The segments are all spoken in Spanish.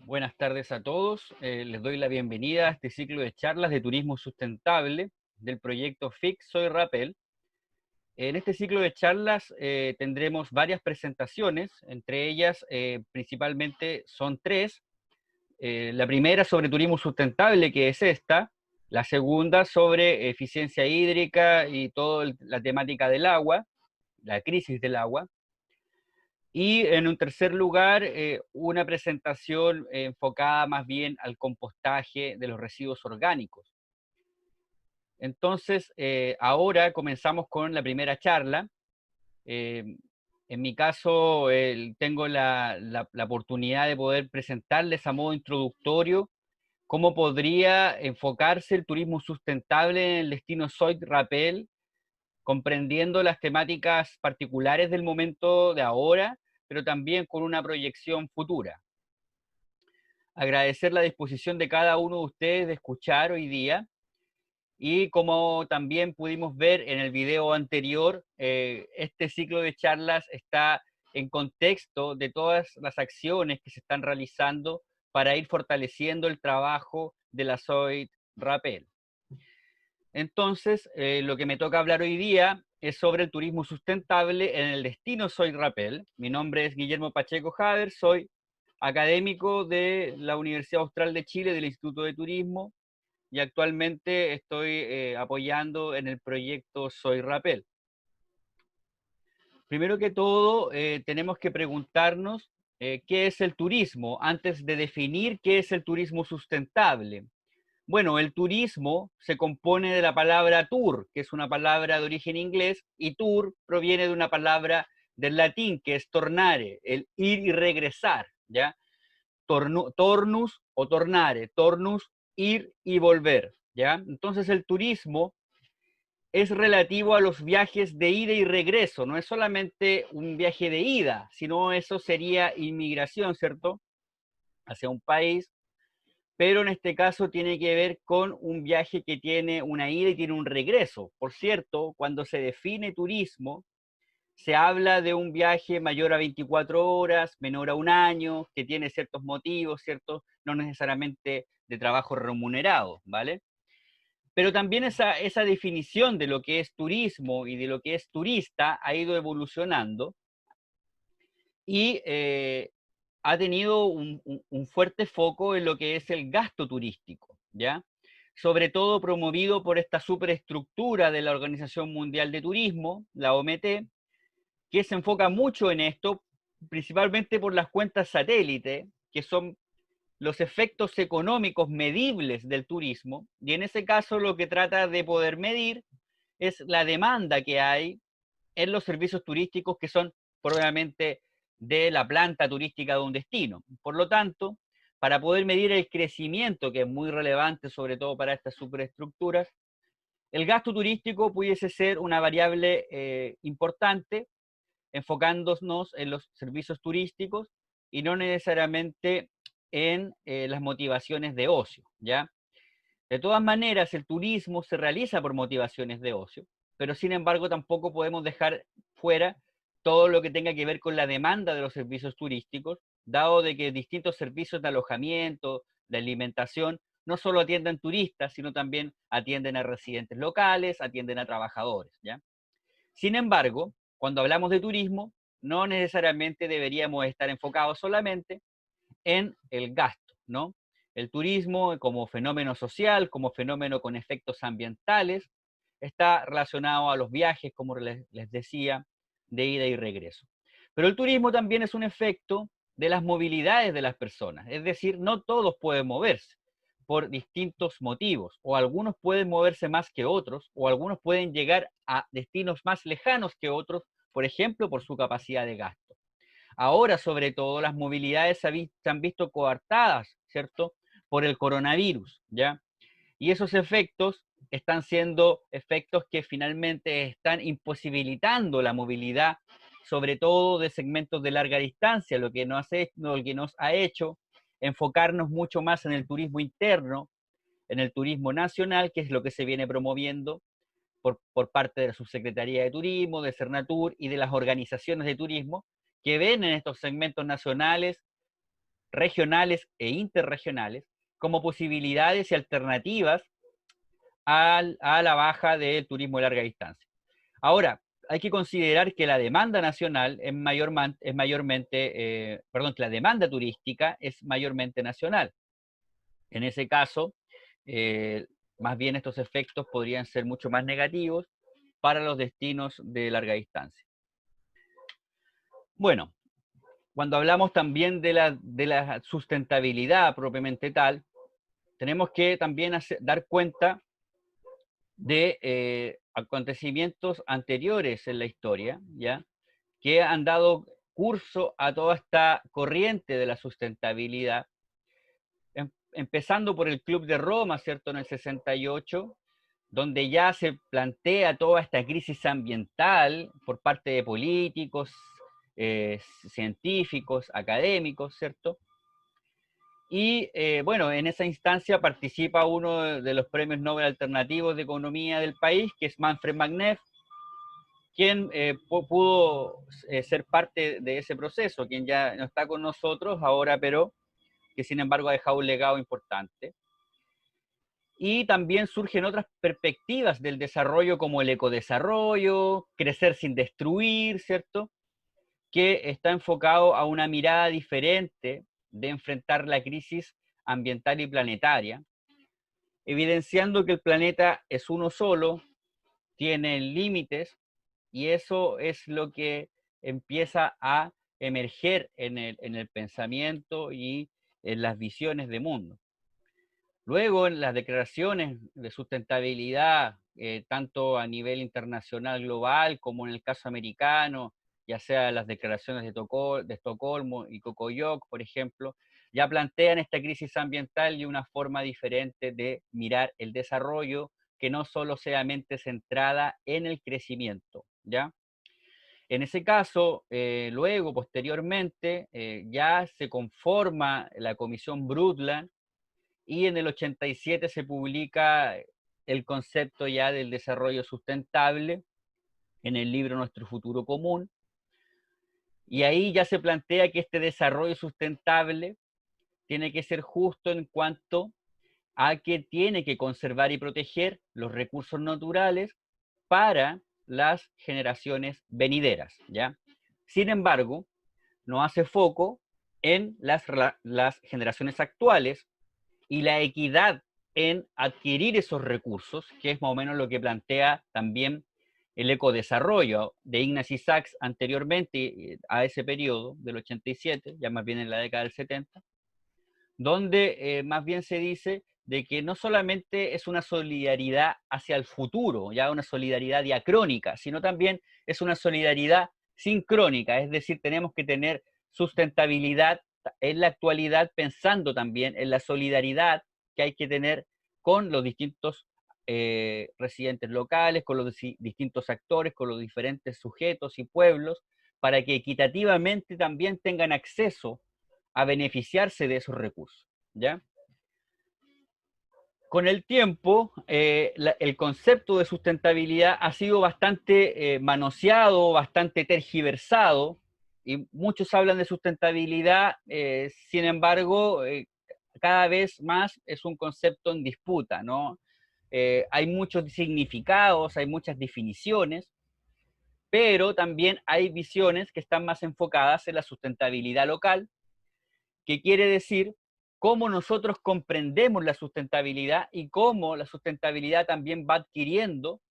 Buenas tardes a todos. Les doy la bienvenida a este ciclo de charlas de turismo sustentable del proyecto FIC Soy Rappel. En este ciclo de charlas tendremos varias presentaciones, entre ellas principalmente son tres. La primera sobre turismo sustentable, que es esta. La segunda sobre eficiencia hídrica y toda la temática del agua, la crisis del agua. Y en un tercer lugar, una presentación enfocada más bien al compostaje de los residuos orgánicos. Entonces, ahora comenzamos con la primera charla. En mi caso, tengo la oportunidad de poder presentarles a modo introductorio cómo podría enfocarse el turismo sustentable en el destino Soit Rapel, comprendiendo las temáticas particulares del momento de ahora, pero también con una proyección futura. Agradecer la disposición de cada uno de ustedes de escuchar hoy día, y como también pudimos ver en el video anterior, este ciclo de charlas está en contexto de todas las acciones que se están realizando para ir fortaleciendo el trabajo de la SOIT Rapel. Entonces, lo que me toca hablar hoy día es sobre el turismo sustentable en el destino Soy Rapel. Mi nombre es Guillermo Pacheco Javer, soy académico de la Universidad Austral de Chile, del Instituto de Turismo, y actualmente estoy apoyando en el proyecto Soy Rapel. Primero que todo, tenemos que preguntarnos qué es el turismo antes de definir qué es el turismo sustentable. Bueno, el turismo se compone de la palabra tour, que es una palabra de origen inglés, y tour proviene de una palabra del latín, que es tornare, el ir y regresar, ¿ya? Tornus o tornare, tornus, ir y volver, ¿ya? Entonces el turismo es relativo a los viajes de ida y regreso, no es solamente un viaje de ida, sino eso sería inmigración, ¿cierto? Hacia un país, pero en este caso tiene que ver con un viaje que tiene una ida y tiene un regreso. Por cierto, cuando se define turismo, se habla de un viaje mayor a 24 horas, menor a un año, que tiene ciertos motivos, ¿cierto? No necesariamente de trabajo remunerado, ¿vale? Pero también esa definición de lo que es turismo y de lo que es turista ha ido evolucionando, y ha tenido un fuerte foco en lo que es el gasto turístico, ¿ya? Sobre todo promovido por esta superestructura de la Organización Mundial de Turismo, la OMT, que se enfoca mucho en esto, principalmente por las cuentas satélite, que son los efectos económicos medibles del turismo, y en ese caso lo que trata de poder medir es la demanda que hay en los servicios turísticos, que son probablemente de la planta turística de un destino. Por lo tanto, para poder medir el crecimiento, que es muy relevante sobre todo para estas superestructuras, el gasto turístico pudiese ser una variable importante, enfocándonos en los servicios turísticos y no necesariamente en las motivaciones de ocio, ¿ya? De todas maneras, el turismo se realiza por motivaciones de ocio, pero sin embargo tampoco podemos dejar fuera todo lo que tenga que ver con la demanda de los servicios turísticos, dado de que distintos servicios de alojamiento, de alimentación, no solo atienden turistas, sino también atienden a residentes locales, atienden a trabajadores, ¿ya? Sin embargo, cuando hablamos de turismo, no necesariamente deberíamos estar enfocados solamente en el gasto, ¿no? El turismo como fenómeno social, como fenómeno con efectos ambientales, está relacionado a los viajes, como les decía, de ida y regreso. Pero el turismo también es un efecto de las movilidades de las personas, es decir, no todos pueden moverse por distintos motivos, o algunos pueden moverse más que otros, o algunos pueden llegar a destinos más lejanos que otros, por ejemplo, por su capacidad de gasto. Ahora, sobre todo, las movilidades se han visto coartadas, ¿cierto? Por el coronavirus, ¿ya? Y esos efectos están siendo efectos que finalmente están imposibilitando la movilidad, sobre todo de segmentos de larga distancia, lo que nos ha hecho enfocarnos mucho más en el turismo interno, en el turismo nacional, que es lo que se viene promoviendo por parte de la Subsecretaría de Turismo, de Cernatur y de las organizaciones de turismo, que ven en estos segmentos nacionales regionales e interregionales como posibilidades y alternativas a la baja del turismo de larga distancia. Ahora, hay que considerar que la demanda nacional es mayormente, que la demanda turística es mayormente nacional. En ese caso, más bien estos efectos podrían ser mucho más negativos para los destinos de larga distancia. Bueno, cuando hablamos también de la sustentabilidad propiamente tal, tenemos que también dar cuenta de acontecimientos anteriores en la historia, ¿ya? Que han dado curso a toda esta corriente de la sustentabilidad, empezando por el Club de Roma, ¿cierto?, en el 68, donde ya se plantea toda esta crisis ambiental por parte de políticos, científicos, académicos, ¿cierto? Y bueno, en esa instancia participa uno de los premios Nobel alternativos de economía del país, que es Manfred Magneff, quien pudo ser parte de ese proceso, quien ya no está con nosotros ahora, pero que sin embargo ha dejado un legado importante. Y también surgen otras perspectivas del desarrollo como el ecodesarrollo, crecer sin destruir, ¿cierto? Que está enfocado a una mirada diferente de enfrentar la crisis ambiental y planetaria, evidenciando que el planeta es uno solo, tiene límites, y eso es lo que empieza a emerger en el pensamiento y en las visiones de mundo. Luego, en las declaraciones de sustentabilidad, tanto a nivel internacional global como en el caso americano, ya sea las declaraciones de Estocolmo y Cocoyoc, por ejemplo, ya plantean esta crisis ambiental y una forma diferente de mirar el desarrollo que no solo sea mente centrada en el crecimiento, ¿ya? En ese caso, luego, posteriormente, ya se conforma la Comisión Brundtland, y en el 87 se publica el concepto ya del desarrollo sustentable en el libro Nuestro Futuro Común, y ahí ya se plantea que este desarrollo sustentable tiene que ser justo en cuanto a que tiene que conservar y proteger los recursos naturales para las generaciones venideras, ¿ya? Sin embargo, no hace foco en las generaciones actuales y la equidad en adquirir esos recursos, que es más o menos lo que plantea también el ecodesarrollo de Ignacy Sachs anteriormente a ese periodo del 87, ya más bien en la década del 70, donde más bien se dice de que no solamente es una solidaridad hacia el futuro, ya una solidaridad diacrónica, sino también es una solidaridad sincrónica, es decir, tenemos que tener sustentabilidad en la actualidad pensando también en la solidaridad que hay que tener con los distintos residentes locales, con los distintos actores, con los diferentes sujetos y pueblos, para que equitativamente también tengan acceso a beneficiarse de esos recursos, ¿ya? Con el tiempo, el concepto de sustentabilidad ha sido bastante manoseado, bastante tergiversado, y muchos hablan de sustentabilidad, sin embargo, cada vez más es un concepto en disputa, ¿no? Hay muchos significados, hay muchas definiciones, pero también hay visiones que están más enfocadas en la sustentabilidad local, que quiere decir cómo nosotros comprendemos la sustentabilidad y cómo la sustentabilidad también va adquiriendo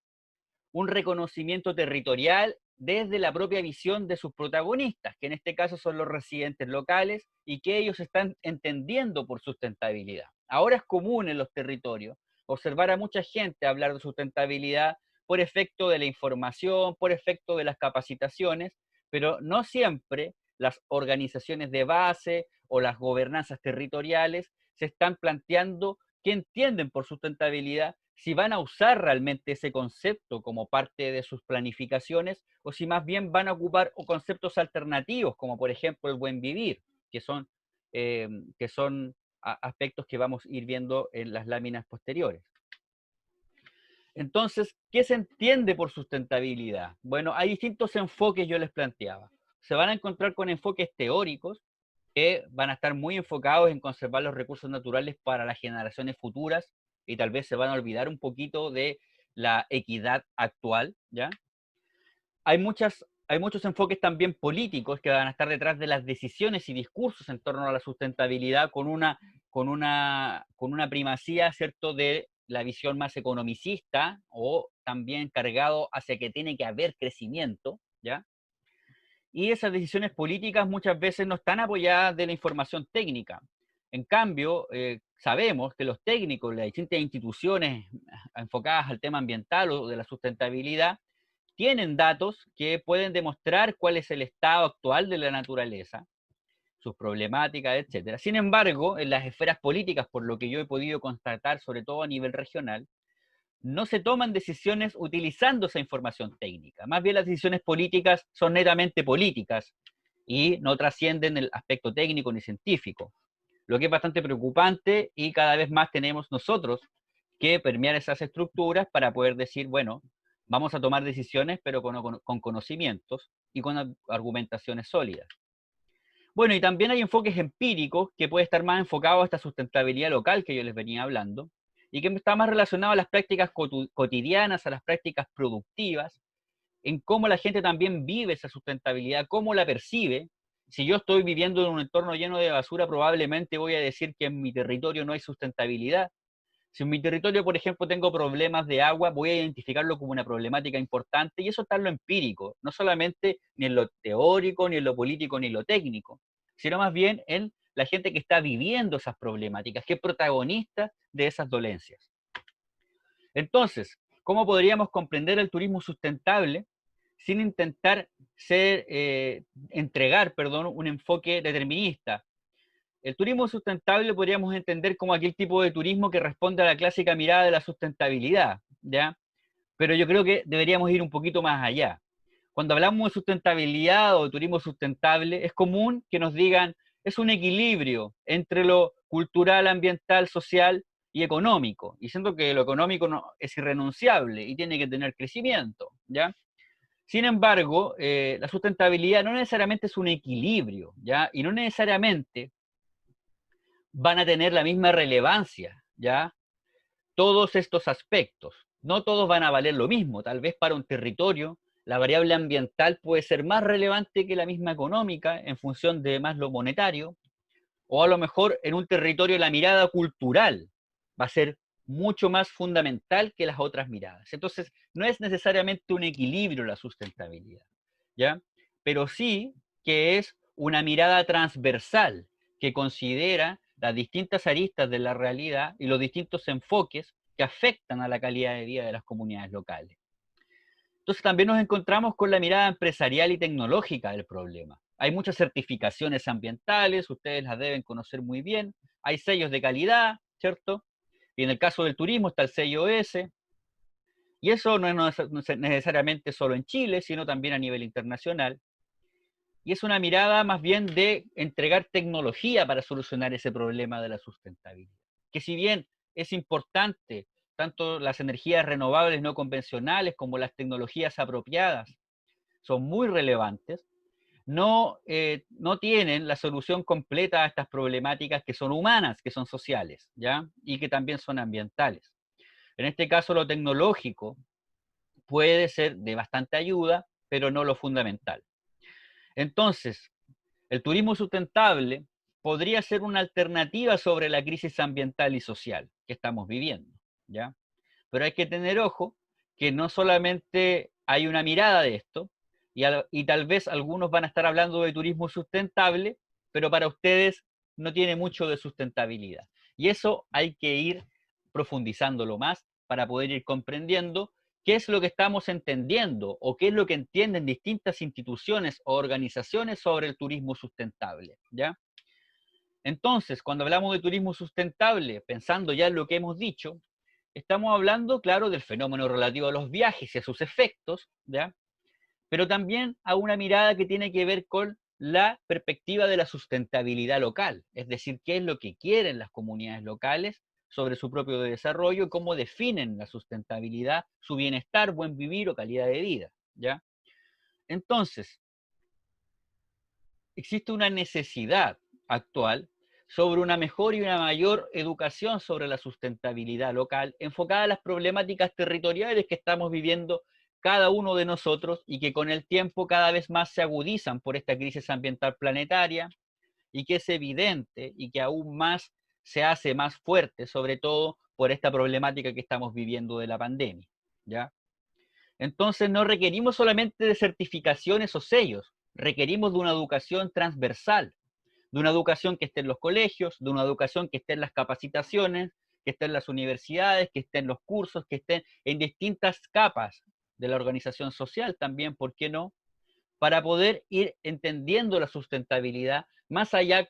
un reconocimiento territorial desde la propia visión de sus protagonistas, que en este caso son los residentes locales y que ellos están entendiendo por sustentabilidad. Ahora es común en los territorios observar a mucha gente hablar de sustentabilidad por efecto de la información, por efecto de las capacitaciones, pero no siempre las organizaciones de base o las gobernanzas territoriales se están planteando qué entienden por sustentabilidad, si van a usar realmente ese concepto como parte de sus planificaciones o si más bien van a ocupar conceptos alternativos, como por ejemplo el buen vivir, que son, que son aspectos que vamos a ir viendo en las láminas posteriores. Entonces, ¿qué se entiende por sustentabilidad? Bueno, hay distintos enfoques, yo les planteaba. Se van a encontrar con enfoques teóricos, que van a estar muy enfocados en conservar los recursos naturales para las generaciones futuras y tal vez se van a olvidar un poquito de la equidad actual, ¿ya? Hay muchos enfoques también políticos que van a estar detrás de las decisiones y discursos en torno a la sustentabilidad con una primacía, ¿cierto?, de la visión más economicista o también cargado hacia que tiene que haber crecimiento, ¿ya? Y esas decisiones políticas muchas veces no están apoyadas de la información técnica. En cambio, sabemos que los técnicos, las distintas instituciones enfocadas al tema ambiental o de la sustentabilidad, tienen datos que pueden demostrar cuál es el estado actual de la naturaleza, sus problemáticas, etcétera. Sin embargo, en las esferas políticas, por lo que yo he podido constatar, sobre todo a nivel regional, no se toman decisiones utilizando esa información técnica. Más bien las decisiones políticas son netamente políticas y no trascienden el aspecto técnico ni científico, lo que es bastante preocupante y cada vez más tenemos nosotros que permear esas estructuras para poder decir, bueno, vamos a tomar decisiones, pero con conocimientos y con argumentaciones sólidas. Bueno, y también hay enfoques empíricos que puede estar más enfocado a esta sustentabilidad local que yo les venía hablando y que está más relacionado a las prácticas cotidianas, a las prácticas productivas, en cómo la gente también vive esa sustentabilidad, cómo la percibe. Si yo estoy viviendo en un entorno lleno de basura, probablemente voy a decir que en mi territorio no hay sustentabilidad. Si en mi territorio, por ejemplo, tengo problemas de agua, voy a identificarlo como una problemática importante y eso está en lo empírico, no solamente ni en lo teórico, ni en lo político, ni en lo técnico, sino más bien en la gente que está viviendo esas problemáticas, que es protagonista de esas dolencias. Entonces, ¿cómo podríamos comprender el turismo sustentable sin intentar entregar, perdón, un enfoque determinista? El turismo sustentable podríamos entender como aquel tipo de turismo que responde a la clásica mirada de la sustentabilidad, ¿ya? Pero yo creo que deberíamos ir un poquito más allá. Cuando hablamos de sustentabilidad o de turismo sustentable, es común que nos digan, es un equilibrio entre lo cultural, ambiental, social y económico, y siento que lo económico no, es irrenunciable y tiene que tener crecimiento, ¿ya? Sin embargo, la sustentabilidad no necesariamente es un equilibrio, ¿ya? Y no necesariamente van a tener la misma relevancia, ¿ya? Todos estos aspectos. No todos van a valer lo mismo. Tal vez para un territorio la variable ambiental puede ser más relevante que la misma económica en función de más lo monetario, o a lo mejor en un territorio la mirada cultural va a ser mucho más fundamental que las otras miradas. Entonces, no es necesariamente un equilibrio la sustentabilidad, ¿ya? Pero sí que es una mirada transversal que considera las distintas aristas de la realidad y los distintos enfoques que afectan a la calidad de vida de las comunidades locales. Entonces también nos encontramos con la mirada empresarial y tecnológica del problema. Hay muchas certificaciones ambientales, ustedes las deben conocer muy bien. Hay sellos de calidad, ¿cierto? Y en el caso del turismo está el sello S. Y eso no es necesariamente solo en Chile, sino también a nivel internacional. Y es una mirada más bien de entregar tecnología para solucionar ese problema de la sustentabilidad. Que si bien es importante tanto las energías renovables no convencionales como las tecnologías apropiadas son muy relevantes, no tienen la solución completa a estas problemáticas que son humanas, que son sociales, ¿ya? Y que también son ambientales. En este caso, lo tecnológico puede ser de bastante ayuda, pero no lo fundamental. Entonces, el turismo sustentable podría ser una alternativa sobre la crisis ambiental y social que estamos viviendo, ¿ya? Pero hay que tener ojo que no solamente hay una mirada de esto, y tal vez algunos van a estar hablando de turismo sustentable, pero para ustedes no tiene mucho de sustentabilidad. Y eso hay que ir profundizándolo más para poder ir comprendiendo qué es lo que estamos entendiendo o qué es lo que entienden distintas instituciones o organizaciones sobre el turismo sustentable, ¿ya? Entonces, cuando hablamos de turismo sustentable, pensando ya en lo que hemos dicho, estamos hablando, claro, del fenómeno relativo a los viajes y a sus efectos, ¿ya? Pero también a una mirada que tiene que ver con la perspectiva de la sustentabilidad local, es decir, qué es lo que quieren las comunidades locales sobre su propio desarrollo, cómo definen la sustentabilidad, su bienestar, buen vivir o calidad de vida, ¿ya? Entonces, existe una necesidad actual sobre una mejor y una mayor educación sobre la sustentabilidad local, enfocada a las problemáticas territoriales que estamos viviendo cada uno de nosotros y que con el tiempo cada vez más se agudizan por esta crisis ambiental planetaria y que es evidente y que aún más se hace más fuerte, sobre todo por esta problemática que estamos viviendo de la pandemia, ¿ya? Entonces no requerimos solamente de certificaciones o sellos, requerimos de una educación transversal, de una educación que esté en los colegios, de una educación que esté en las capacitaciones, que esté en las universidades, que esté en los cursos, que esté en distintas capas de la organización social también, ¿por qué no? Para poder ir entendiendo la sustentabilidad más allá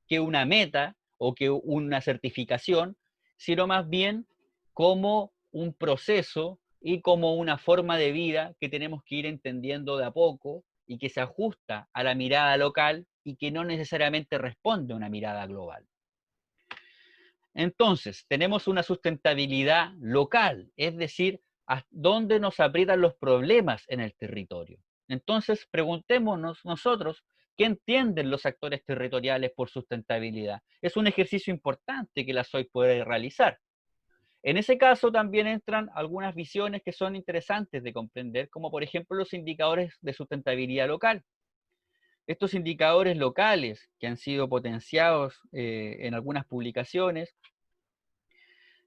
que una meta o que una certificación, sino más bien como un proceso y como una forma de vida que tenemos que ir entendiendo de a poco y que se ajusta a la mirada local y que no necesariamente responde a una mirada global. Entonces, tenemos una sustentabilidad local, es decir, a dónde nos aprietan los problemas en el territorio. Entonces, preguntémonos nosotros, ¿qué entienden los actores territoriales por sustentabilidad? Es un ejercicio importante que la SOI puede realizar. En ese caso también entran algunas visiones que son interesantes de comprender, como por ejemplo los indicadores de sustentabilidad local. Estos indicadores locales que han sido potenciados en algunas publicaciones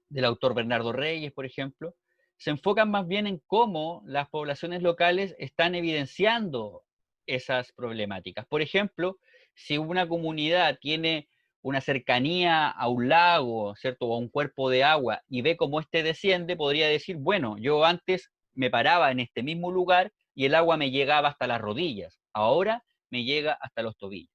del autor Bernardo Reyes, por ejemplo, se enfocan más bien en cómo las poblaciones locales están evidenciando esas problemáticas. Por ejemplo, si una comunidad tiene una cercanía a un lago, ¿cierto? O a un cuerpo de agua y ve cómo éste desciende, podría decir, bueno, yo antes me paraba en este mismo lugar y el agua me llegaba hasta las rodillas, ahora me llega hasta los tobillos.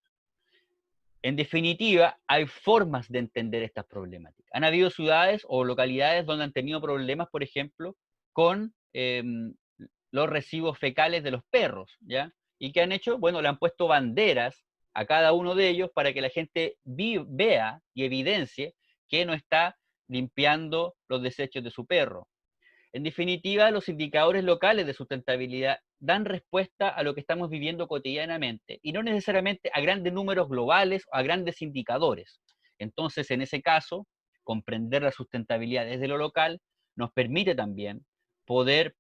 En definitiva, hay formas de entender estas problemáticas. Han habido ciudades o localidades donde han tenido problemas, por ejemplo, con los residuos fecales de los perros, ¿ya? ¿Y qué han hecho? Bueno, le han puesto banderas a cada uno de ellos para que la gente vea y evidencie que no está limpiando los desechos de su perro. En definitiva, los indicadores locales de sustentabilidad dan respuesta a lo que estamos viviendo cotidianamente y no necesariamente a grandes números globales o a grandes indicadores. Entonces, en ese caso, comprender la sustentabilidad desde lo local nos permite también poder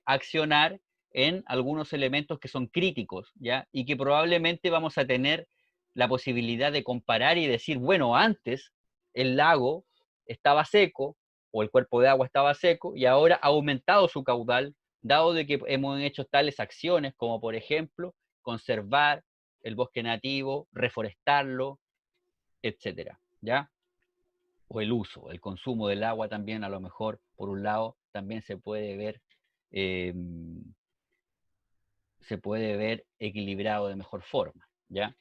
accionar en algunos elementos que son críticos, ¿ya? Y que probablemente vamos a tener la posibilidad de comparar y decir, bueno, antes el lago estaba seco o el cuerpo de agua estaba seco y ahora ha aumentado su caudal, dado de que hemos hecho tales acciones como, por ejemplo, conservar el bosque nativo, reforestarlo, etcétera, ¿ya? O el uso, el consumo del agua también, a lo mejor, por un lado, también eh, se puede ver equilibrado de mejor forma, ¿ya?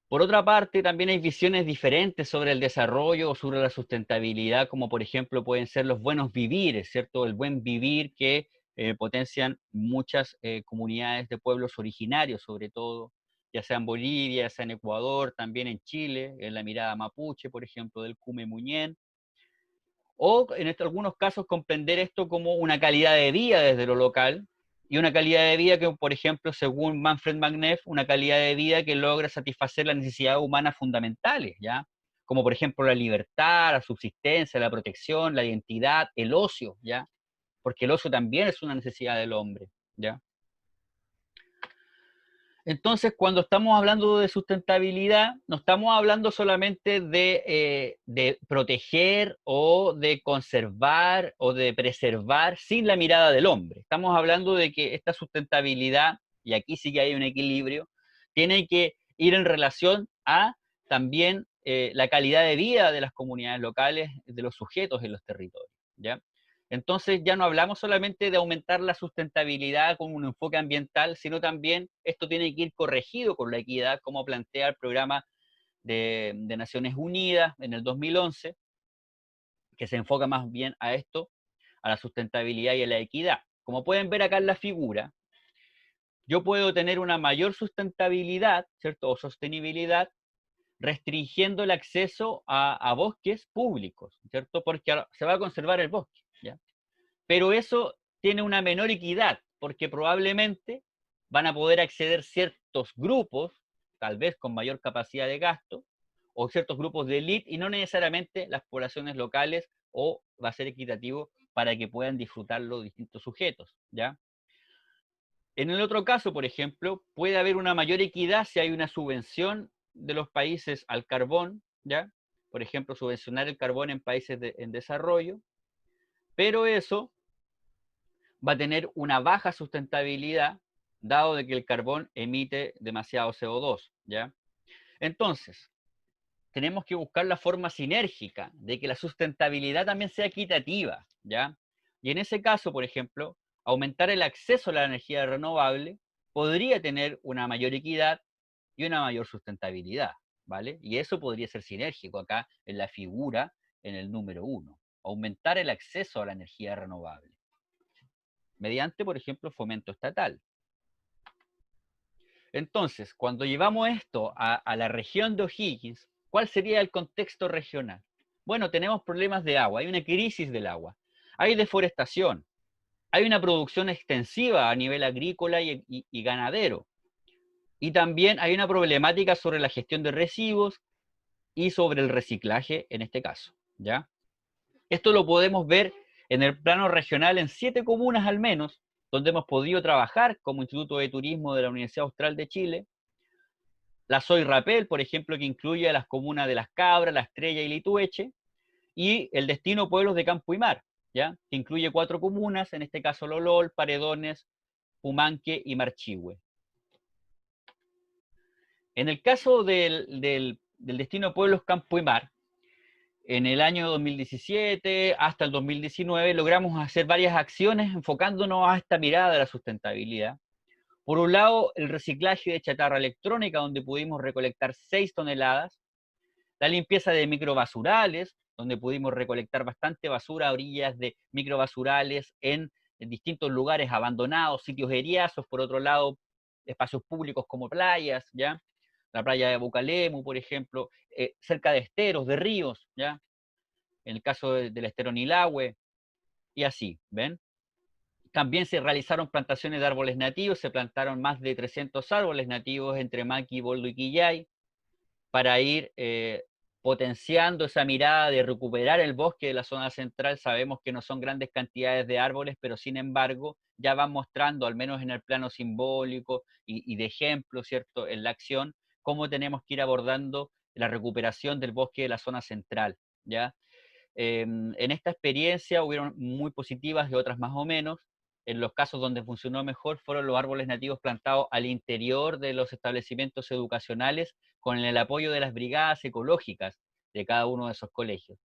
Por otra parte, también hay visiones diferentes sobre el desarrollo o sobre la sustentabilidad, como por ejemplo pueden ser los buenos vivires, ¿cierto? El buen vivir que potencian muchas comunidades de pueblos originarios, sobre todo, ya sea en Bolivia, ya sea en Ecuador, también en Chile, en la mirada mapuche, por ejemplo, del Cume Muñén, o en algunos casos comprender esto como una calidad de vida desde lo local, y una calidad de vida que, por ejemplo, según Manfred Magneff, una calidad de vida que logra satisfacer las necesidades humanas fundamentales, ¿ya? Como por ejemplo la libertad, la subsistencia, la protección, la identidad, el ocio, ¿ya? Porque el ocio también es una necesidad del hombre, ¿ya? Entonces, cuando estamos hablando de sustentabilidad, no estamos hablando solamente de proteger o de conservar o de preservar sin la mirada del hombre. Estamos hablando de que esta sustentabilidad, y aquí sí que hay un equilibrio, tiene que ir en relación a también la calidad de vida de las comunidades locales, de los sujetos en los territorios, ¿ya? Entonces ya no hablamos solamente de aumentar la sustentabilidad con un enfoque ambiental, sino también esto tiene que ir corregido con la equidad, como plantea el programa de Naciones Unidas en el 2011, que se enfoca más bien a esto, a la sustentabilidad y a la equidad. Como pueden ver acá en la figura, yo puedo tener una mayor sustentabilidad, ¿cierto? O sostenibilidad, restringiendo el acceso a bosques públicos, ¿cierto? Porque se va a conservar el bosque, ¿ya? Pero eso tiene una menor equidad, porque probablemente van a poder acceder ciertos grupos tal vez con mayor capacidad de gasto, o ciertos grupos de élite, y no necesariamente las poblaciones locales, o va a ser equitativo para que puedan disfrutarlo distintos sujetos, ¿ya? En el otro caso, por ejemplo, puede haber una mayor equidad si hay una subvención de los países al carbón, ¿ya? Por ejemplo, subvencionar el carbón en países en desarrollo, pero eso va a tener una baja sustentabilidad, dado de que el carbón emite demasiado CO2, ¿ya? Entonces, tenemos que buscar la forma sinérgica de que la sustentabilidad también sea equitativa, ¿ya? Y en ese caso, por ejemplo, aumentar el acceso a la energía renovable podría tener una mayor equidad y una mayor sustentabilidad, ¿vale? Y eso podría ser sinérgico acá en la figura, en el número 1, aumentar el acceso a la energía renovable, mediante, por ejemplo, fomento estatal. Entonces, cuando llevamos esto a la región de O'Higgins, ¿cuál sería el contexto regional? Bueno, tenemos problemas de agua, hay una crisis del agua, hay deforestación, hay una producción extensiva a nivel agrícola y ganadero, y también hay una problemática sobre la gestión de residuos y sobre el reciclaje en este caso, ¿ya? Esto lo podemos ver en el plano regional en 7 comunas al menos, donde hemos podido trabajar como Instituto de Turismo de la Universidad Austral de Chile. La Soy Rapel, por ejemplo, que incluye a las comunas de Las Cabras, La Estrella y Litueche, y el destino Pueblos de Campo y Mar, ¿ya? Que incluye 4 comunas, en este caso Lolol, Paredones, Pumanque y Marchihue. En el caso del destino Pueblos, Campo y Mar, en el año 2017 hasta el 2019 logramos hacer varias acciones enfocándonos a esta mirada de la sustentabilidad. Por un lado, el reciclaje de chatarra electrónica, donde pudimos recolectar 6 toneladas, la limpieza de microbasurales, donde pudimos recolectar bastante basura a orillas de microbasurales en distintos lugares abandonados, sitios eriazos, por otro lado, espacios públicos como playas, ¿ya? La playa de Bucalemu, por ejemplo, cerca de esteros, de ríos, ¿ya? En el caso del estero Nilahue, y así, ¿ven? También se realizaron plantaciones de árboles nativos, se plantaron más de 300 árboles nativos entre Maqui, Boldo y Quillay, para ir potenciando esa mirada de recuperar el bosque de la zona central. Sabemos que no son grandes cantidades de árboles, pero sin embargo ya van mostrando, al menos en el plano simbólico y de ejemplo, ¿cierto?, en la acción, cómo tenemos que ir abordando la recuperación del bosque de la zona central, ¿ya? En esta experiencia hubieron muy positivas y otras más o menos. En los casos donde funcionó mejor fueron los árboles nativos plantados al interior de los establecimientos educacionales con el apoyo de las brigadas ecológicas de cada uno de esos colegios.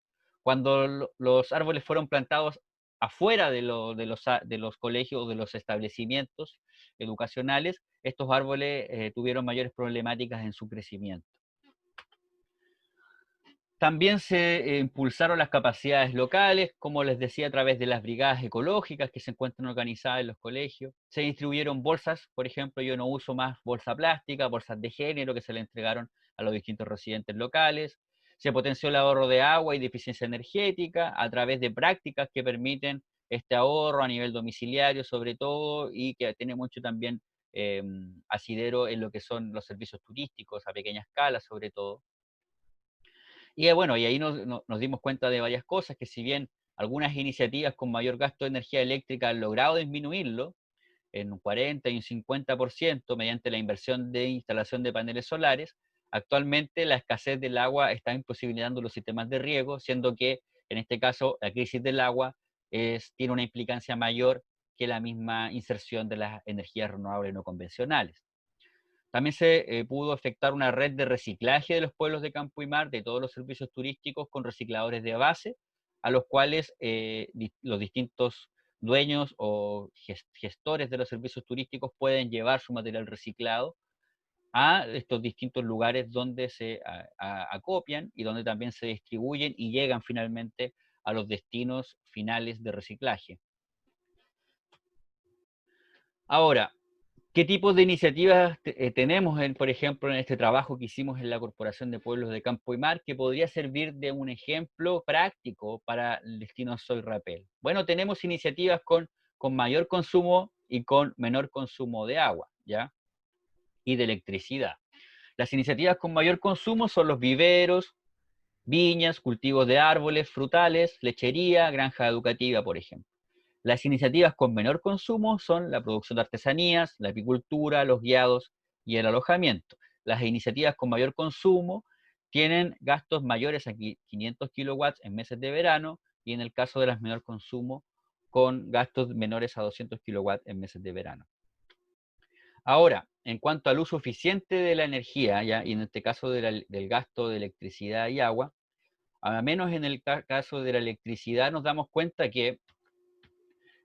Cuando los árboles fueron plantados afuera de los colegios o de los establecimientos educacionales, estos árboles tuvieron mayores problemáticas en su crecimiento. También se impulsaron las capacidades locales, como les decía, a través de las brigadas ecológicas que se encuentran organizadas en los colegios. Se distribuyeron bolsas, por ejemplo, yo no uso más bolsa plástica, bolsas de género que se le entregaron a los distintos residentes locales. Se potenció el ahorro de agua y de eficiencia energética a través de prácticas que permiten este ahorro a nivel domiciliario, sobre todo, y que tiene mucho también asidero en lo que son los servicios turísticos a pequeña escala, sobre todo. Y bueno, y ahí nos dimos cuenta de varias cosas, que si bien algunas iniciativas con mayor gasto de energía eléctrica han logrado disminuirlo en un 40 y un 50% mediante la inversión de instalación de paneles solares, actualmente la escasez del agua está imposibilitando los sistemas de riego, siendo que en este caso la crisis del agua tiene una implicancia mayor que la misma inserción de las energías renovables no convencionales. También se pudo efectuar una red de reciclaje de los pueblos de Campo y Mar, de todos los servicios turísticos, con recicladores de base, a los cuales los distintos dueños o gestores de los servicios turísticos pueden llevar su material reciclado a estos distintos lugares donde se acopian y donde también se distribuyen y llegan finalmente a los destinos finales de reciclaje. Ahora, ¿qué tipos de iniciativas tenemos, por ejemplo, en este trabajo que hicimos en la Corporación de Pueblos de Campo y Mar, que podría servir de un ejemplo práctico para el destino Soy Rapel? Bueno, tenemos iniciativas con mayor consumo y con menor consumo de agua, ¿ya? Y de electricidad. Las iniciativas con mayor consumo son los viveros, viñas, cultivos de árboles, frutales, lechería, granja educativa, por ejemplo. Las iniciativas con menor consumo son la producción de artesanías, la apicultura, los guiados y el alojamiento. Las iniciativas con mayor consumo tienen gastos mayores a 500 kilowatts en meses de verano y en el caso de las menor consumo con gastos menores a 200 kilowatts en meses de verano. Ahora, en cuanto al uso eficiente de la energía, ¿ya? Y en este caso del gasto de electricidad y agua, al menos en el caso de la electricidad nos damos cuenta que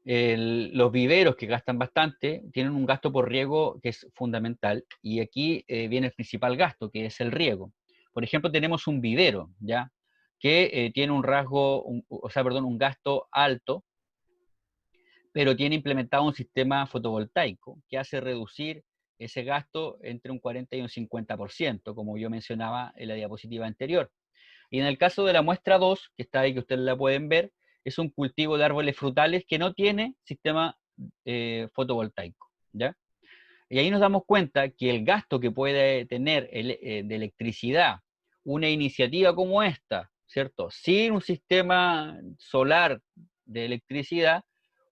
los viveros que gastan bastante tienen un gasto por riego que es fundamental y aquí viene el principal gasto, que es el riego. Por ejemplo, tenemos un vivero, ¿ya? Que tiene un un gasto alto, pero tiene implementado un sistema fotovoltaico que hace reducir ese gasto entre un 40 y un 50%, como yo mencionaba en la diapositiva anterior. Y en el caso de la muestra 2, que está ahí, que ustedes la pueden ver, es un cultivo de árboles frutales que no tiene sistema fotovoltaico, ¿ya? Y ahí nos damos cuenta que el gasto que puede tener de electricidad una iniciativa como esta, ¿cierto? Sin un sistema solar de electricidad,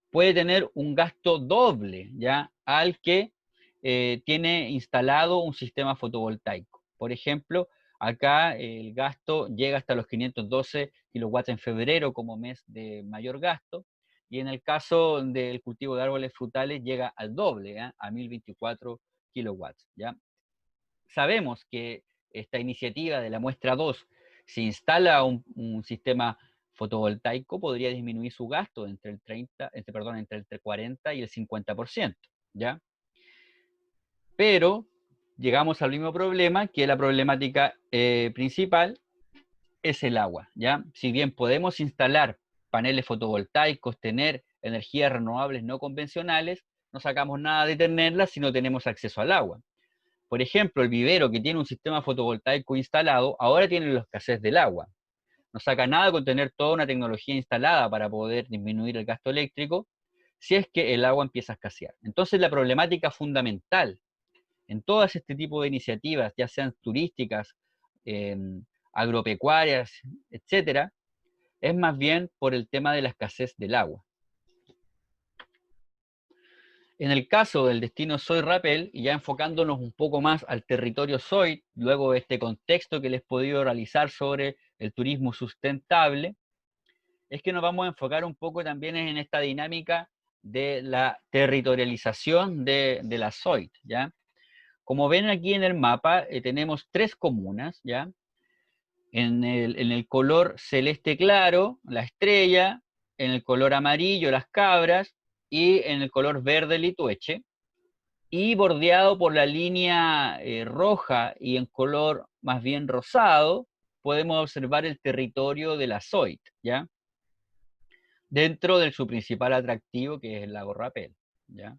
puede tener un gasto doble, ¿ya? Al que tiene instalado un sistema fotovoltaico. Por ejemplo, acá el gasto llega hasta los 512 kilowatts en febrero como mes de mayor gasto, y en el caso del cultivo de árboles frutales llega al doble, ¿ya? A 1024 kilowatts, ¿ya? Sabemos que esta iniciativa de la muestra 2, si instala un sistema fotovoltaico, podría disminuir su gasto entre el 40 y el 50%, ¿ya? Pero llegamos al mismo problema, que la problemática principal es el agua, ¿ya? Si bien podemos instalar paneles fotovoltaicos, tener energías renovables no convencionales, no sacamos nada de tenerlas si no tenemos acceso al agua. Por ejemplo, el vivero que tiene un sistema fotovoltaico instalado, ahora tiene la escasez del agua. No saca nada con tener toda una tecnología instalada para poder disminuir el gasto eléctrico si es que el agua empieza a escasear. Entonces, la problemática fundamental en todas este tipo de iniciativas, ya sean turísticas, eh, agropecuarias, etcétera, es más bien por el tema de la escasez del agua. En el caso del destino Soy Rapel, y ya enfocándonos un poco más al territorio Soy, luego de este contexto que les he podido realizar sobre el turismo sustentable, es que nos vamos a enfocar un poco también en esta dinámica de la territorialización de la SOIT, ¿ya? Como ven aquí en el mapa, tenemos 3 comunas, ¿ya? En el color celeste claro, la estrella, en el color amarillo, las cabras, y en el color verde, Litueche, y bordeado por la línea roja y en color más bien rosado, podemos observar el territorio de la Soit, ¿ya? Dentro de su principal atractivo, que es el lago Rapel, ¿ya?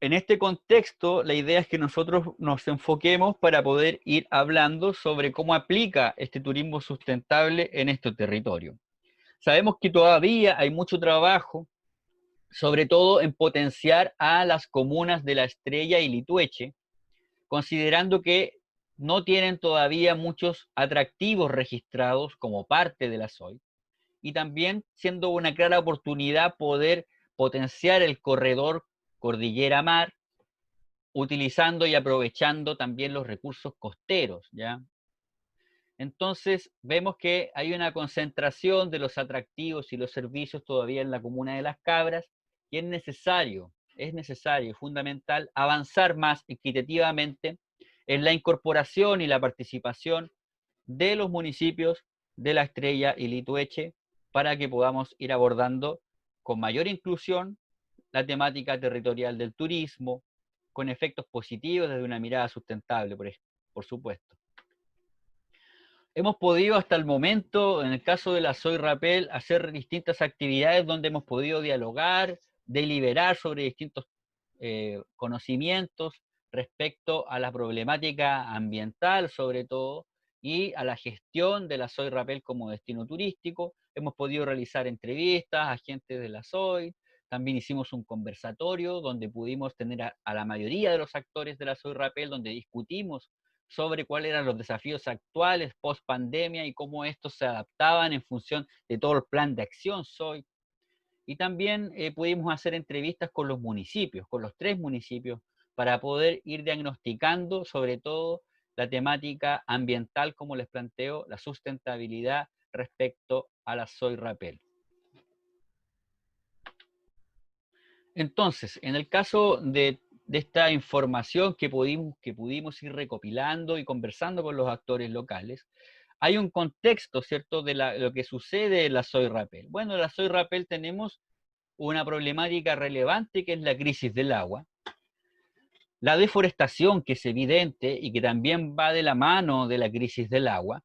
En este contexto, la idea es que nosotros nos enfoquemos para poder ir hablando sobre cómo aplica este turismo sustentable en este territorio. Sabemos que todavía hay mucho trabajo, sobre todo en potenciar a las comunas de La Estrella y Litueche, considerando que no tienen todavía muchos atractivos registrados como parte de la SOI, y también siendo una clara oportunidad poder potenciar el corredor cordillera-mar, utilizando y aprovechando también los recursos costeros, ¿ya? Entonces, vemos que hay una concentración de los atractivos y los servicios todavía en la comuna de Las Cabras, y es necesario y fundamental avanzar más equitativamente en la incorporación y la participación de los municipios de La Estrella y Litueche para que podamos ir abordando con mayor inclusión la temática territorial del turismo, con efectos positivos desde una mirada sustentable, por supuesto. Hemos podido hasta el momento, en el caso de la Soy Rapel, hacer distintas actividades donde hemos podido dialogar, deliberar sobre distintos conocimientos respecto a la problemática ambiental, sobre todo, y a la gestión de la Soy Rapel como destino turístico. Hemos podido realizar entrevistas a agentes de la Soy, También hicimos un conversatorio donde pudimos tener a la mayoría de los actores de la Soy Rappel, donde discutimos sobre cuáles eran los desafíos actuales post pandemia y cómo estos se adaptaban en función de todo el plan de acción Soy. Y también pudimos hacer entrevistas con los municipios, con los 3 municipios, para poder ir diagnosticando sobre todo la temática ambiental, como les planteo, la sustentabilidad respecto a la Soy Rappel. Entonces, en el caso de esta información que pudimos ir recopilando y conversando con los actores locales, hay un contexto, ¿cierto?, de lo que sucede en la Soy Rappel. Bueno, en la Soy Rappel tenemos una problemática relevante que es la crisis del agua, la deforestación que es evidente y que también va de la mano de la crisis del agua,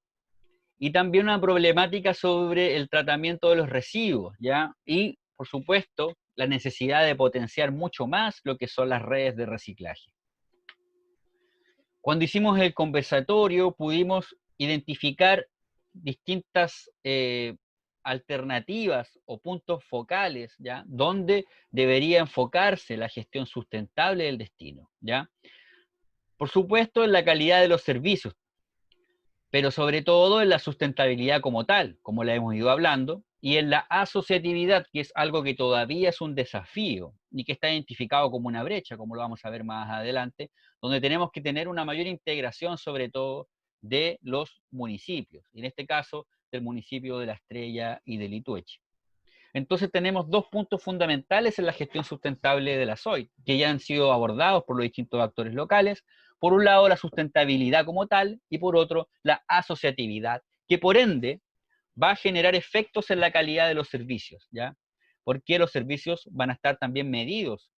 y también una problemática sobre el tratamiento de los residuos, ¿ya? Y, por supuesto, la necesidad de potenciar mucho más lo que son las redes de reciclaje. Cuando hicimos el conversatorio pudimos identificar distintas alternativas o puntos focales, ¿ya? Donde debería enfocarse la gestión sustentable del destino, ¿ya? Por supuesto, en la calidad de los servicios, pero sobre todo en la sustentabilidad como tal, como la hemos ido hablando, y en la asociatividad, que es algo que todavía es un desafío y que está identificado como una brecha, como lo vamos a ver más adelante, donde tenemos que tener una mayor integración, sobre todo, de los municipios, y en este caso, del municipio de La Estrella y de Litueche. Entonces tenemos 2 puntos fundamentales en la gestión sustentable de la SOI, que ya han sido abordados por los distintos actores locales. Por un lado, la sustentabilidad como tal, y por otro, la asociatividad, que por ende va a generar efectos en la calidad de los servicios, ¿ya? Porque los servicios van a estar también medidos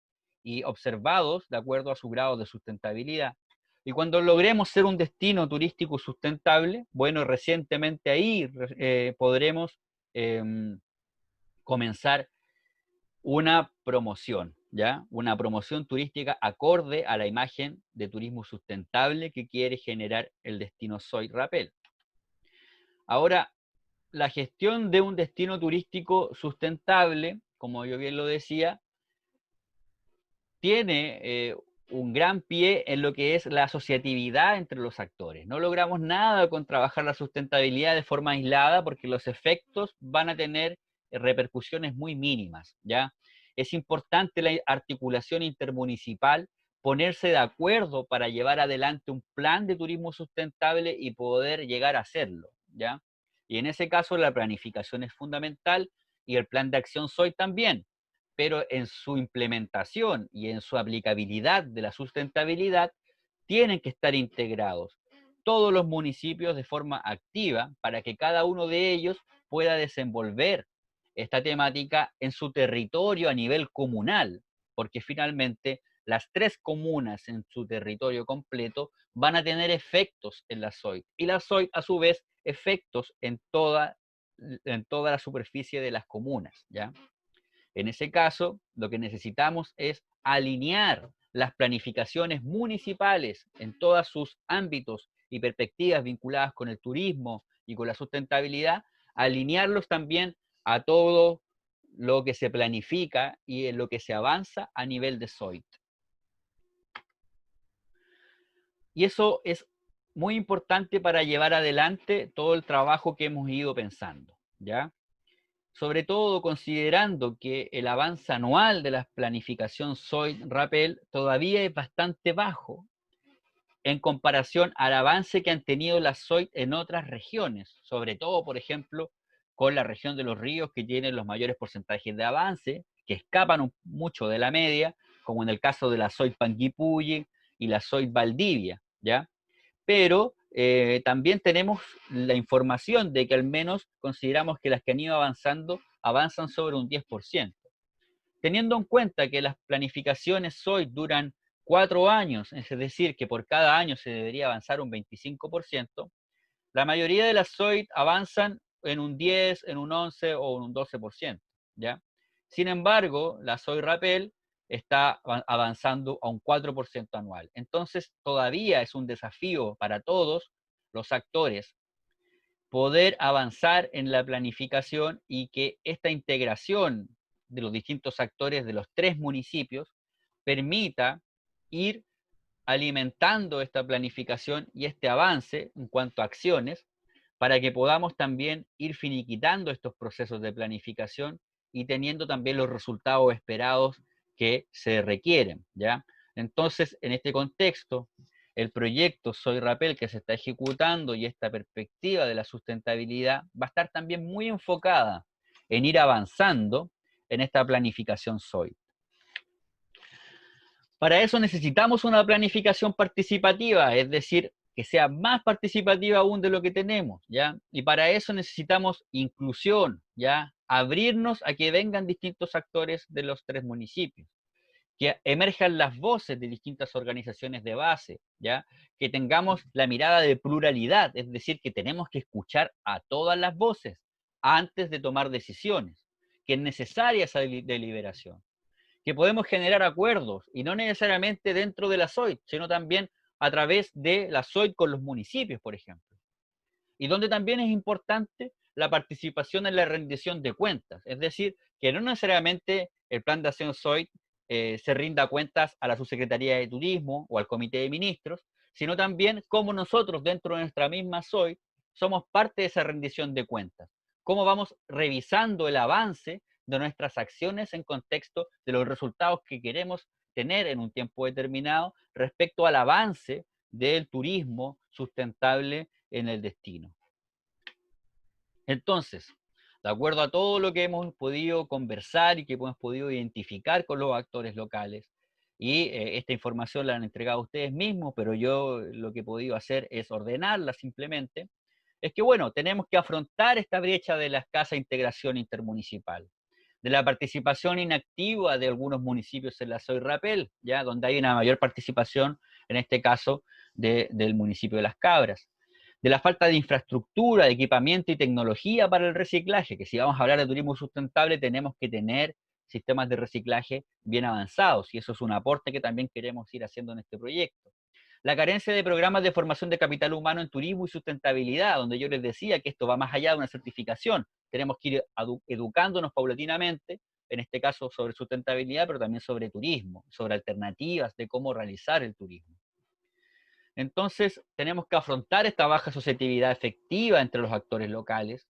y observados de acuerdo a su grado de sustentabilidad. Y cuando logremos ser un destino turístico sustentable, bueno, recientemente ahí podremos eh, comenzar una promoción, ¿ya? Una promoción turística acorde a la imagen de turismo sustentable que quiere generar el destino Soy Rappel. Ahora, la gestión de un destino turístico sustentable, como yo bien lo decía, tiene un gran pie en lo que es la asociatividad entre los actores. No logramos nada con trabajar la sustentabilidad de forma aislada porque los efectos van a tener repercusiones muy mínimas, ¿ya? Es importante la articulación intermunicipal, ponerse de acuerdo para llevar adelante un plan de turismo sustentable y poder llegar a hacerlo, ¿ya? Y en ese caso la planificación es fundamental y el plan de acción SOI también, pero en su implementación y en su aplicabilidad de la sustentabilidad tienen que estar integrados todos los municipios de forma activa para que cada uno de ellos pueda desenvolver esta temática en su territorio a nivel comunal, porque finalmente las 3 comunas en su territorio completo van a tener efectos en la SOIT y la SOIT a su vez efectos en toda la superficie de las comunas, ¿ya? En ese caso, lo que necesitamos es alinear las planificaciones municipales en todos sus ámbitos y perspectivas vinculadas con el turismo y con la sustentabilidad, alinearlos también a todo lo que se planifica y en lo que se avanza a nivel de SOIT. Y eso es muy importante para llevar adelante todo el trabajo que hemos ido pensando, ¿ya? Sobre todo considerando que el avance anual de la planificación SOIT-RAPEL todavía es bastante bajo en comparación al avance que han tenido las SOIT en otras regiones, sobre todo, por ejemplo, con la región de los ríos que tiene los mayores porcentajes de avance, que escapan mucho de la media, como en el caso de la SOIT Panguipulli y la SOIT Valdivia, ¿ya? Pero también tenemos la información de que al menos consideramos que las que han ido avanzando avanzan sobre un 10%. Teniendo en cuenta que las planificaciones SOIT duran 4 años, es decir, que por cada año se debería avanzar un 25%, la mayoría de las SOIT avanzan en un 10, en un 11 o en un 12%, ¿ya? Sin embargo, la SOIT Rappel está avanzando a un 4% anual. Entonces, todavía es un desafío para todos los actores poder avanzar en la planificación y que esta integración de los distintos actores de los 3 municipios permita ir alimentando esta planificación y este avance en cuanto a acciones para que podamos también ir finiquitando estos procesos de planificación y teniendo también los resultados esperados que se requieren, ¿ya? Entonces, en este contexto, el proyecto Soy Rapel que se está ejecutando y esta perspectiva de la sustentabilidad va a estar también muy enfocada en ir avanzando en esta planificación Soy. Para eso necesitamos una planificación participativa, es decir, que sea más participativa aún de lo que tenemos, ¿ya? Y para eso necesitamos inclusión, ¿ya? Abrirnos a que vengan distintos actores de los 3 municipios, que emerjan las voces de distintas organizaciones de base, ¿ya? Que tengamos la mirada de pluralidad, es decir, que tenemos que escuchar a todas las voces antes de tomar decisiones, que es necesaria esa deliberación, que podemos generar acuerdos, y no necesariamente dentro de la SOIT, sino también a través de la SOIT con los municipios, por ejemplo. Y donde también es importante la participación en la rendición de cuentas, es decir, que no necesariamente el plan de acción SOIT se rinda cuentas a la Subsecretaría de Turismo o al Comité de Ministros, sino también cómo nosotros dentro de nuestra misma SOIT somos parte de esa rendición de cuentas, cómo vamos revisando el avance de nuestras acciones en contexto de los resultados que queremos tener en un tiempo determinado respecto al avance del turismo sustentable en el destino. Entonces, de acuerdo a todo lo que hemos podido conversar y que hemos podido identificar con los actores locales, y esta información la han entregado ustedes mismos, pero yo lo que he podido hacer es ordenarla simplemente, es que bueno, tenemos que afrontar esta brecha de la escasa integración intermunicipal, de la participación inactiva de algunos municipios en la Soy Rapel, ya donde hay una mayor participación, en este caso, del municipio de Las Cabras, de la falta de infraestructura, de equipamiento y tecnología para el reciclaje, que si vamos a hablar de turismo sustentable tenemos que tener sistemas de reciclaje bien avanzados, y eso es un aporte que también queremos ir haciendo en este proyecto. La carencia de programas de formación de capital humano en turismo y sustentabilidad, donde yo les decía que esto va más allá de una certificación, tenemos que ir educándonos paulatinamente, en este caso sobre sustentabilidad, pero también sobre turismo, sobre alternativas de cómo realizar el turismo. Entonces, tenemos que afrontar esta baja asociatividad efectiva entre los actores locales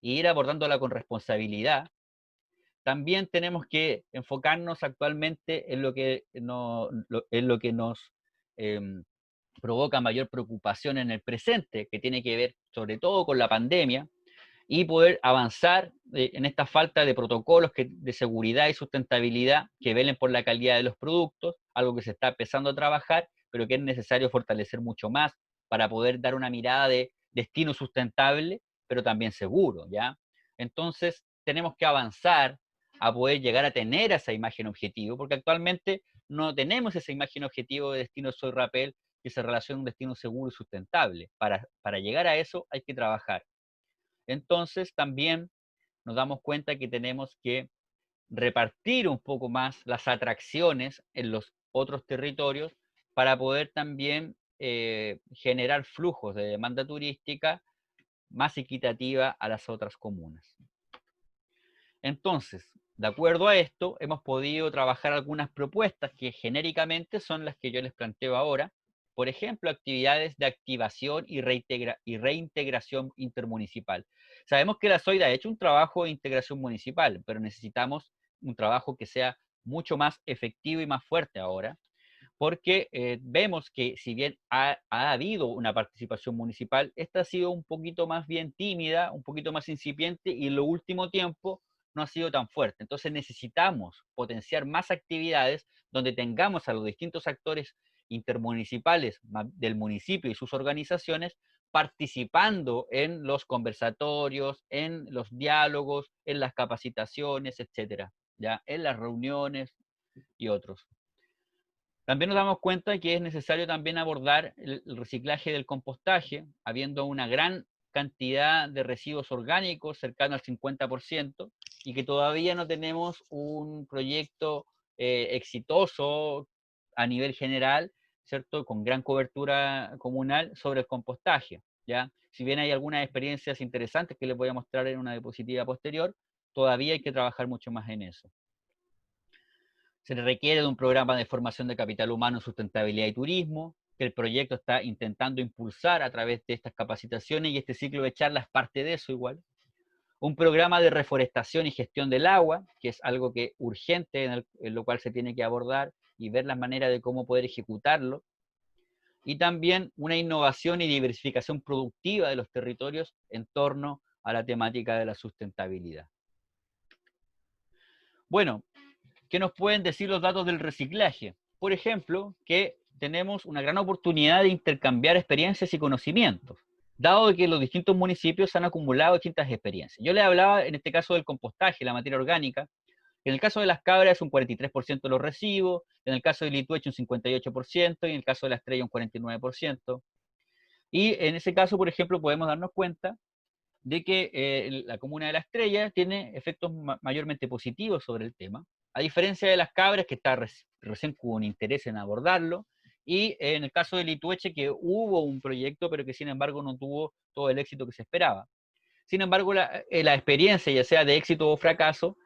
e ir abordándola con responsabilidad. También tenemos que enfocarnos actualmente en lo que, nos provoca mayor preocupación en el presente, que tiene que ver sobre todo con la pandemia, y poder avanzar en esta falta de protocolos de seguridad y sustentabilidad que velen por la calidad de los productos, algo que se está empezando a trabajar, pero que es necesario fortalecer mucho más para poder dar una mirada de destino sustentable, pero también seguro, ¿ya? Entonces, tenemos que avanzar a poder llegar a tener esa imagen objetivo, porque actualmente no tenemos esa imagen objetivo de destino Soy Rapel que se relaciona a un destino seguro y sustentable. Para llegar a eso hay que trabajar. Entonces, también nos damos cuenta que tenemos que repartir un poco más las atracciones en los otros territorios para poder también generar flujos de demanda turística más equitativa a las otras comunas. Entonces, de acuerdo a esto, hemos podido trabajar algunas propuestas que genéricamente son las que yo les planteo ahora. Por ejemplo, actividades de activación y reintegración intermunicipal. Sabemos que la SOID ha hecho un trabajo de integración municipal, pero necesitamos un trabajo que sea mucho más efectivo y más fuerte ahora, porque vemos que si bien ha habido una participación municipal, esta ha sido un poquito más bien tímida, un poquito más incipiente, y en lo último tiempo no ha sido tan fuerte. Entonces necesitamos potenciar más actividades donde tengamos a los distintos actores intermunicipales del municipio y sus organizaciones participando en los conversatorios, en los diálogos, en las capacitaciones, etcétera, ya en las reuniones y otros. También nos damos cuenta que es necesario también abordar el reciclaje del compostaje, habiendo una gran cantidad de residuos orgánicos, cercano al 50%, y que todavía no tenemos un proyecto exitoso a nivel general, ¿cierto? Con gran cobertura comunal sobre el compostaje, ¿ya? Si bien hay algunas experiencias interesantes que les voy a mostrar en una diapositiva posterior, todavía hay que trabajar mucho más en eso. Se requiere de un programa de formación de capital humano en sustentabilidad y turismo, que el proyecto está intentando impulsar a través de estas capacitaciones, y este ciclo de charlas es parte de eso igual. Un programa de reforestación y gestión del agua, que es algo que urgente, en lo cual se tiene que abordar y ver las maneras de cómo poder ejecutarlo. Y también una innovación y diversificación productiva de los territorios en torno a la temática de la sustentabilidad. Bueno, ¿qué nos pueden decir los datos del reciclaje? Por ejemplo, que tenemos una gran oportunidad de intercambiar experiencias y conocimientos, dado que los distintos municipios han acumulado distintas experiencias. Yo les hablaba en este caso del compostaje, la materia orgánica. En el caso de las cabras es un 43% de los residuos, en el caso de Litueche un 58% y en el caso de la estrella un 49%. Y en ese caso, por ejemplo, podemos darnos cuenta de que la comuna de La Estrella tiene efectos mayormente positivos sobre el tema, a diferencia de las cabras, que está recién con un interés en abordarlo, y en el caso de Litueche, que hubo un proyecto, pero que sin embargo no tuvo todo el éxito que se esperaba. Sin embargo, la experiencia, ya sea de éxito o fracaso,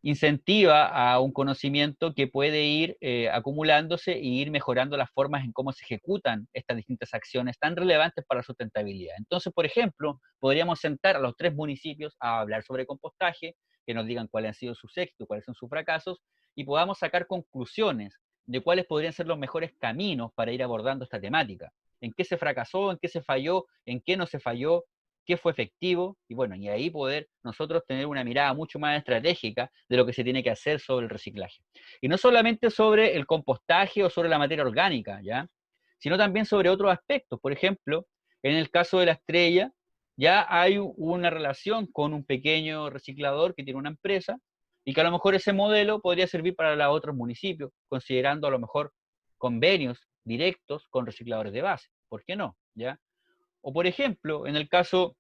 incentiva a un conocimiento que puede ir acumulándose e ir mejorando las formas en cómo se ejecutan estas distintas acciones tan relevantes para la sustentabilidad. Entonces, por ejemplo, podríamos sentar a los 3 municipios a hablar sobre compostaje, que nos digan cuáles han sido sus éxitos, cuáles son sus fracasos, y podamos sacar conclusiones de cuáles podrían ser los mejores caminos para ir abordando esta temática. En qué se fracasó, en qué se falló, en qué no se falló, qué fue efectivo, y bueno, y ahí poder nosotros tener una mirada mucho más estratégica de lo que se tiene que hacer sobre el reciclaje. Y no solamente sobre el compostaje o sobre la materia orgánica, ¿ya? Sino también sobre otros aspectos. Por ejemplo, en el caso de La Estrella, ya hay una relación con un pequeño reciclador que tiene una empresa, y que a lo mejor ese modelo podría servir para los otros municipios, considerando a lo mejor convenios directos con recicladores de base. ¿Por qué no? ¿Ya? O por ejemplo, en el caso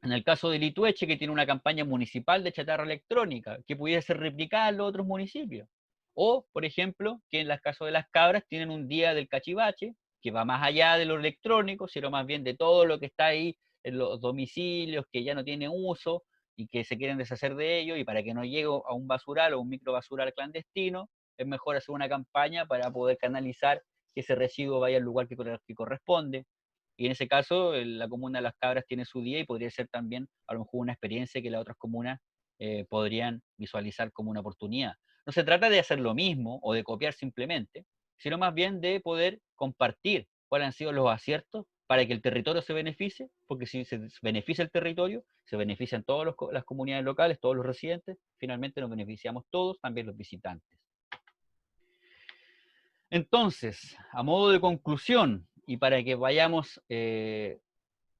de Litueche, que tiene una campaña municipal de chatarra electrónica, que pudiera ser replicada en los otros municipios. O, por ejemplo, que en el caso de las cabras tienen un día del cachivache, que va más allá de lo electrónico, sino más bien de todo lo que está ahí en los domicilios, que ya no tiene uso y que se quieren deshacer de ello, y para que no llegue a un basural o un micro basural clandestino, es mejor hacer una campaña para poder canalizar que ese residuo vaya al lugar que corresponde. Y en ese caso, la comuna de Las Cabras tiene su día, y podría ser también a lo mejor una experiencia que las otras comunas podrían visualizar como una oportunidad. No se trata de hacer lo mismo o de copiar simplemente, sino más bien de poder compartir cuáles han sido los aciertos para que el territorio se beneficie, porque si se beneficia el territorio, se benefician todas las comunidades locales, todos los residentes, finalmente nos beneficiamos todos, también los visitantes. Entonces, a modo de conclusión, y para que vayamos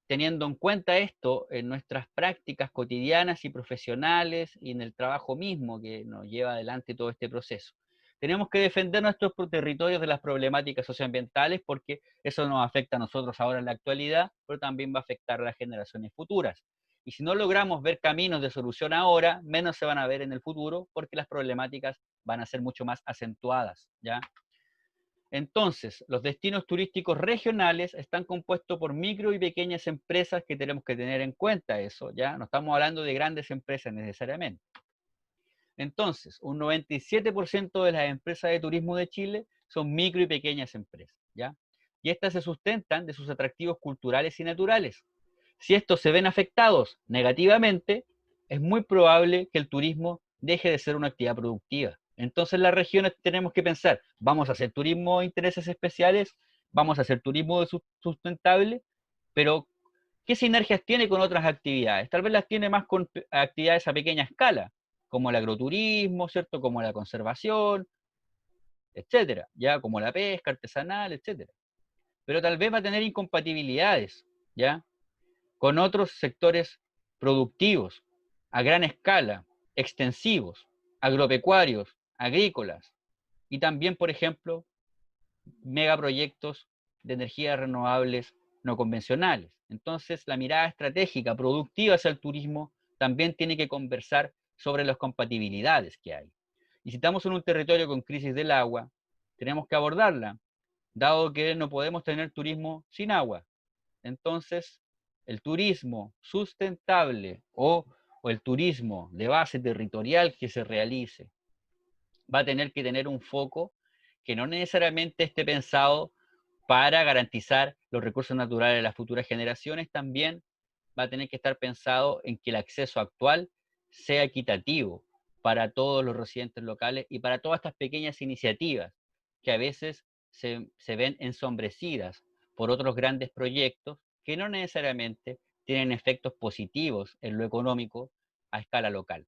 teniendo en cuenta esto en nuestras prácticas cotidianas y profesionales y en el trabajo mismo que nos lleva adelante todo este proceso. Tenemos que defender nuestros territorios de las problemáticas socioambientales, porque eso nos afecta a nosotros ahora en la actualidad, pero también va a afectar a las generaciones futuras. Y si no logramos ver caminos de solución ahora, menos se van a ver en el futuro, porque las problemáticas van a ser mucho más acentuadas, ¿ya? Entonces, los destinos turísticos regionales están compuestos por micro y pequeñas empresas, que tenemos que tener en cuenta eso, ¿ya? No estamos hablando de grandes empresas necesariamente. Entonces, un 97% de las empresas de turismo de Chile son micro y pequeñas empresas, ¿ya? Y estas se sustentan de sus atractivos culturales y naturales. Si estos se ven afectados negativamente, es muy probable que el turismo deje de ser una actividad productiva. Entonces, las regiones tenemos que pensar, vamos a hacer turismo de intereses especiales, vamos a hacer turismo sustentable, pero ¿qué sinergias tiene con otras actividades? Tal vez las tiene más con actividades a pequeña escala, como el agroturismo, ¿cierto? Como la conservación, etcétera, ya como la pesca artesanal, etcétera. Pero tal vez va a tener incompatibilidades, ¿ya? Con otros sectores productivos, a gran escala, extensivos, agropecuarios, agrícolas, y también, por ejemplo, megaproyectos de energías renovables no convencionales. Entonces, la mirada estratégica, productiva hacia el turismo, también tiene que conversar sobre las compatibilidades que hay. Y si estamos en un territorio con crisis del agua, tenemos que abordarla, dado que no podemos tener turismo sin agua. Entonces, el turismo sustentable o o el turismo de base territorial que se realice va a tener que tener un foco que no necesariamente esté pensado para garantizar los recursos naturales de las futuras generaciones, también va a tener que estar pensado en que el acceso actual sea equitativo para todos los residentes locales y para todas estas pequeñas iniciativas que a veces se ven ensombrecidas por otros grandes proyectos que no necesariamente tienen efectos positivos en lo económico a escala local.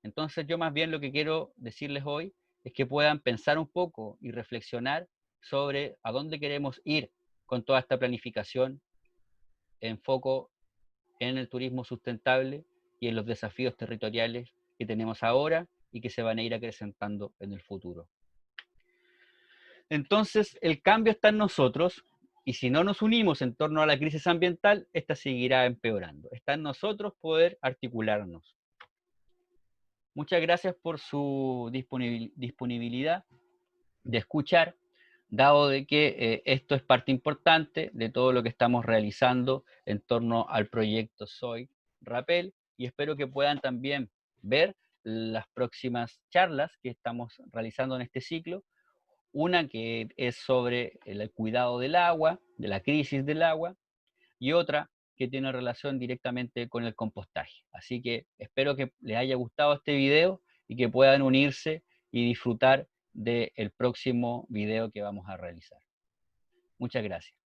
Entonces yo más bien lo que quiero decirles hoy es que puedan pensar un poco y reflexionar sobre a dónde queremos ir con toda esta planificación en foco en el turismo sustentable y en los desafíos territoriales que tenemos ahora y que se van a ir acrecentando en el futuro. Entonces, el cambio está en nosotros y si no nos unimos en torno a la crisis ambiental, esta seguirá empeorando. Está en nosotros poder articularnos. Muchas gracias por su disponibilidad de escuchar, dado de que esto es parte importante de todo lo que estamos realizando en torno al proyecto Soy Rapel, y espero que puedan también ver las próximas charlas que estamos realizando en este ciclo, una que es sobre el cuidado del agua, de la crisis del agua, y otra que tiene relación directamente con el compostaje. Así que espero que les haya gustado este video y que puedan unirse y disfrutar del próximo video que vamos a realizar. Muchas gracias.